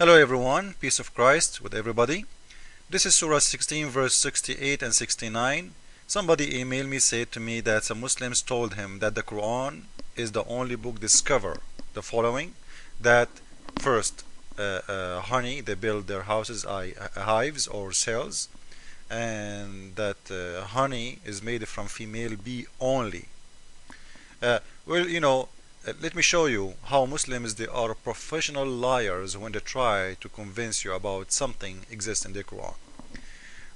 Hello everyone, peace of Christ with everybody. This is Surah 16 verse 68 and 69. Somebody emailed me, said to me that some Muslims told him that the Quran is the only book discover the following, that first honey, they build their houses, hives or cells, and that honey is made from female bee only. Let me show you how Muslims, they are professional liars when they try to convince you about something exists in the Quran.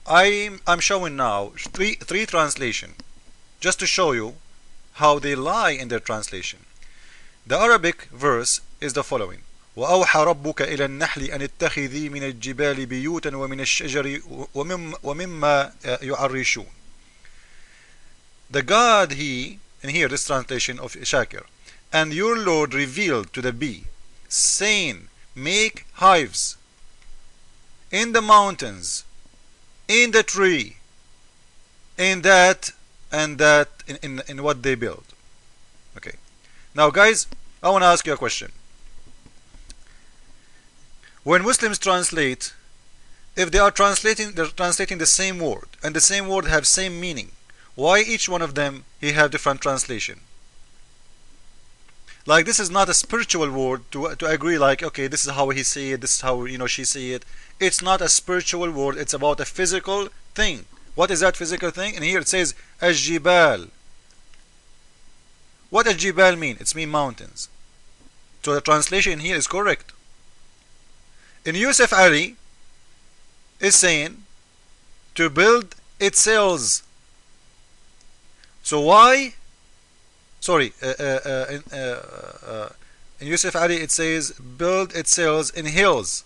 I'm showing now three translation just to show you how they lie in their translation. The Arabic verse is the following: وأوحى ربك إلى النحل أن اتخذي من الجبال بيوتا ومن الشجر ومما يعرشون. The God, he, and here this translation of Shakir, and your Lord revealed to the bee, saying, make hives in the mountains, in the tree, in that and that, in what they build. Okay. Now guys, I want to ask you a question. When Muslims translate, if they're translating the same word, and the same word have same meaning, why each one of them he have different translation? Like, this is not a spiritual word to agree, like, okay, this is how he see it, this is how she see it. It's not a spiritual word, it's about a physical thing. What is that physical thing? And here it says Al-Jibal. What Al-Jibal mean? It's mean mountains. So the translation here is correct. And Yusuf Ali is saying to build its cells. So why? Sorry, in Yusuf Ali it says build its cells in hills.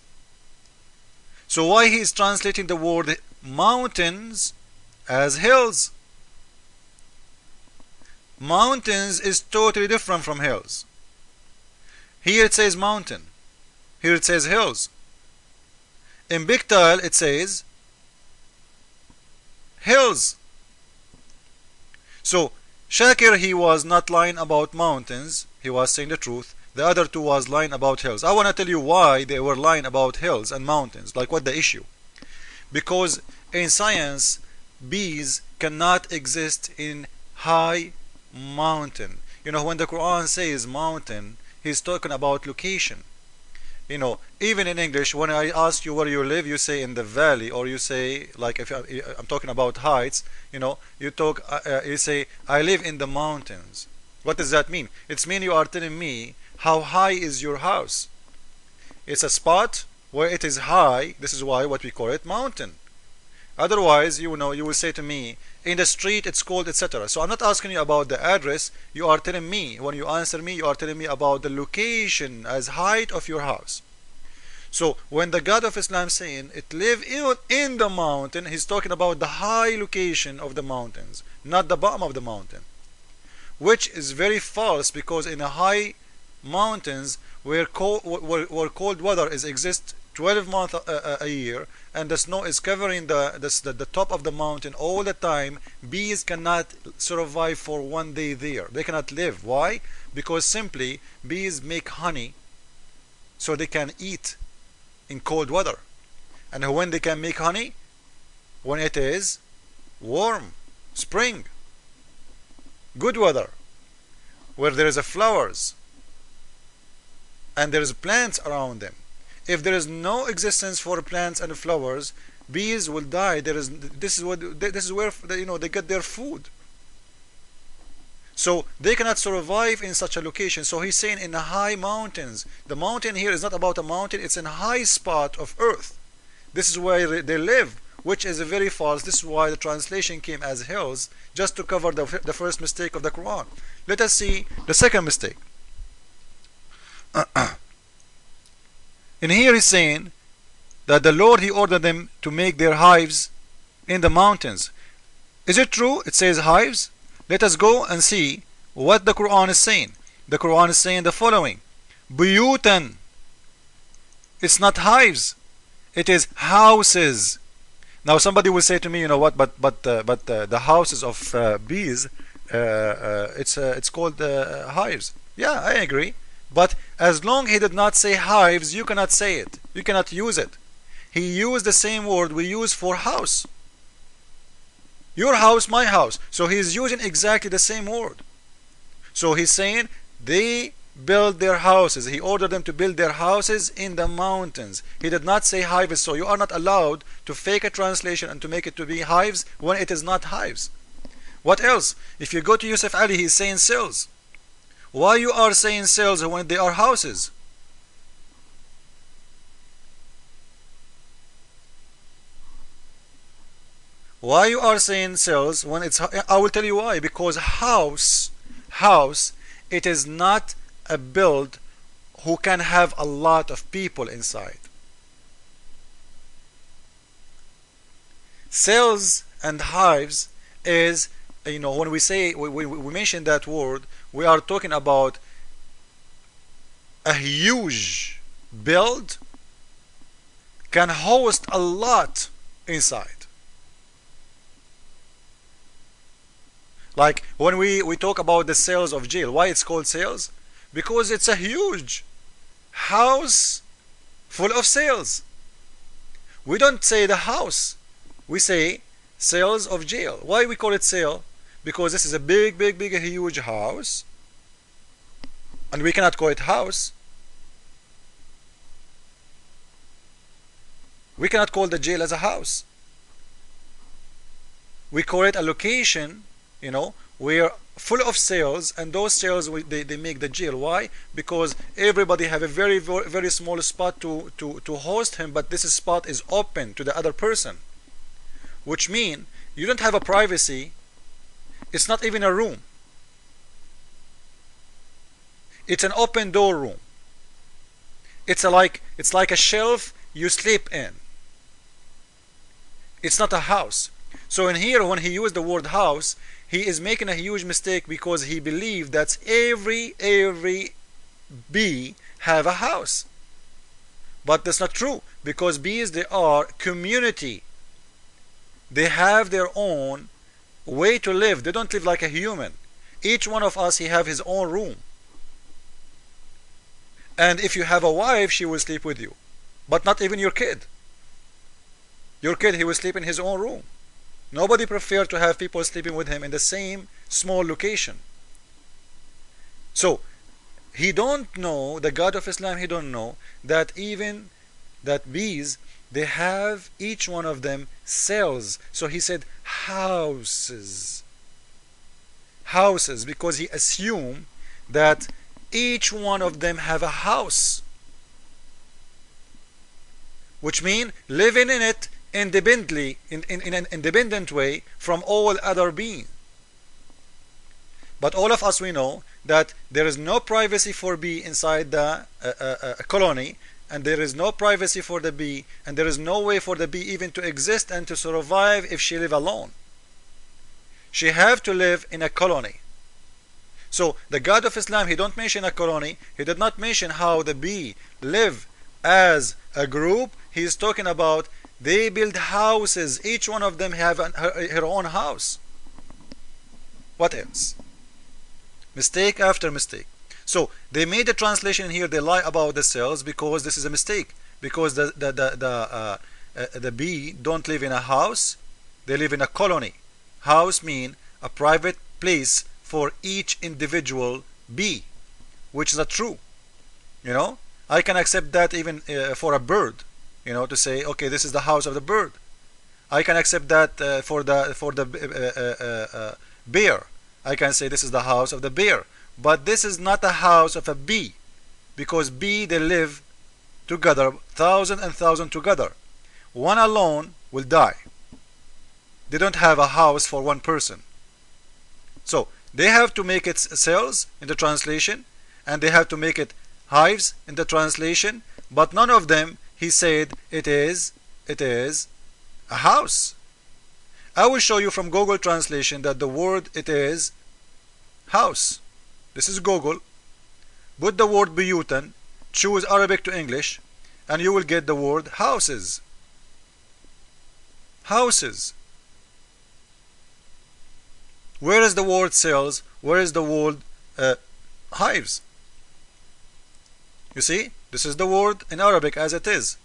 So why he is translating the word mountains as hills? Mountains is totally different from hills. Here it says mountain, here it says hills. In Biktal it says hills. So Shakir, he was not lying about mountains, he was saying the truth. The other two was lying about hills. I want to tell you why they were lying about hills and mountains, like what the issue. Because in science, bees cannot exist in high mountain. When the Quran says mountain, he's talking about location. Even in English, when I ask you where you live, you say in the valley, or you say, like, if I'm talking about heights, you say I live in the mountains. What does that mean? It's mean you are telling me how high is your house. It's a spot where it is high. This is why what we call it mountain. Otherwise, you will say to me in the street it's called etc. So I'm not asking you about the address. You are telling me, when you answer me, you are telling me about the location as height of your house. So when the God of Islam saying it live in the mountain, he's talking about the high location of the mountains, not the bottom of the mountain, which is very false, because in a high mountains where cold weather exists 12 months a year, and the snow is covering the top of the mountain all the time, bees cannot survive for one day there. They cannot live. Why? Because simply bees make honey so they can eat in cold weather. And when they can make honey? When it is warm, spring, good weather, where there is flowers and there is plants around them. If there is no existence for plants and flowers, bees will die. This is where they get their food. So they cannot survive in such a location. So he's saying in the high mountains. The mountain here is not about a mountain, it's a high spot of earth. This is where they live, which is very false. This is why the translation came as hills, just to cover the first mistake of the Quran. Let us see the second mistake. And here he's saying that the Lord, he ordered them to make their hives in the mountains. Is it true? It says hives. Let us go and see what the Quran is saying. The Quran is saying the following: Buyutan. It's not hives, it is houses. Now somebody will say to me, you know what? But the houses of bees, it's called hives. Yeah, I agree. But as long he did not say hives, you cannot say it. You cannot use it. He used the same word we use for house. Your house, my house. So he's using exactly the same word. So he's saying they build their houses. He ordered them to build their houses in the mountains. He did not say hives. So you are not allowed to fake a translation and to make it to be hives when it is not hives. What else? If you go to Yusuf Ali, he's saying cells. Why you are saying cells when they are houses? Why you are saying cells when it's... I will tell you why. Because house, it is not a build who can have a lot of people inside. Cells and hives is, when we say, we mention that word, we are talking about a huge build can host a lot inside. Like when we talk about the cells of jail, why it's called cells? Because it's a huge house full of cells. We don't say the house, we say cells of jail. Why we call it cell? Because this is a big, huge house, and we cannot call it house. We cannot call the jail as a house. We call it a location, we're full of cells, and those cells they make the jail. Why? Because everybody have a very small spot to host him, but this spot is open to the other person, which means you don't have a privacy. It's not even a room. It's an open door room. It's like a shelf you sleep in. It's not a house. So in here, when he used the word house, he is making a huge mistake, because he believed that every bee have a house. But that's not true, because bees, they are community. They have their own way to live. They don't live like a human. Each one of us, he have his own room. And if you have a wife, she will sleep with you. But not even your kid. Your kid, he will sleep in his own room. Nobody prefers to have people sleeping with him in the same small location. So he don't know, the God of Islam, he don't know that even that bees, they have each one of them cells. So he said houses, because he assumed that each one of them have a house, which means living in it independently, in an independent way from all other beings. But all of us, we know that there is no privacy for bee inside the colony, and there is no privacy for the bee, and there is no way for the bee even to exist and to survive if she live alone. She have to live in a colony. So the God of Islam, he don't mention a colony. He did not mention how the bee live as a group. He is talking about they build houses. Each one of them have her own house. What else? Mistake after mistake. So they made a translation here. They lie about the cells because this is a mistake. Because the bee don't live in a house. They live in a colony. House mean a private place for each individual bee, which is not true. I can accept that even for a bird. To say, okay, this is the house of the bird. I can accept that for the bear. I can say this is the house of the bear. But this is not the house of a bee, because bee, they live together, thousand and thousand together. One alone will die. They don't have a house for one person. So they have to make it cells in the translation, and they have to make it hives in the translation, but none of them he said it is a house. I will show you from Google translation that the word it is house. This is Google. Put the word buyutan, choose Arabic to English, and you will get the word houses. Houses. Where is the word cells? Where is the word hives? You see, this is the word in Arabic as it is.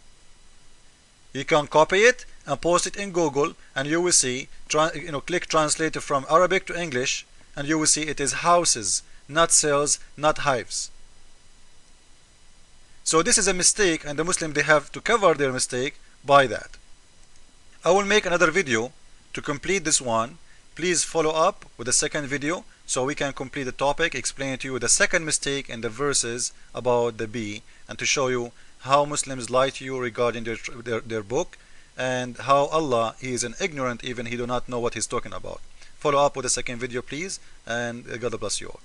You can copy it and post it in Google, and you will see, click translate from Arabic to English, and you will see it is houses, not cells, not hives. So this is a mistake, and the Muslim, they have to cover their mistake by that. I will make another video to complete this one. Please follow up with the second video so we can complete the topic, explain to you the second mistake in the verses about the bee, and to show you how Muslims lie to you regarding their book, and how Allah, He is an ignorant, even He do not know what He's talking about. Follow up with the second video, please, and God bless you all.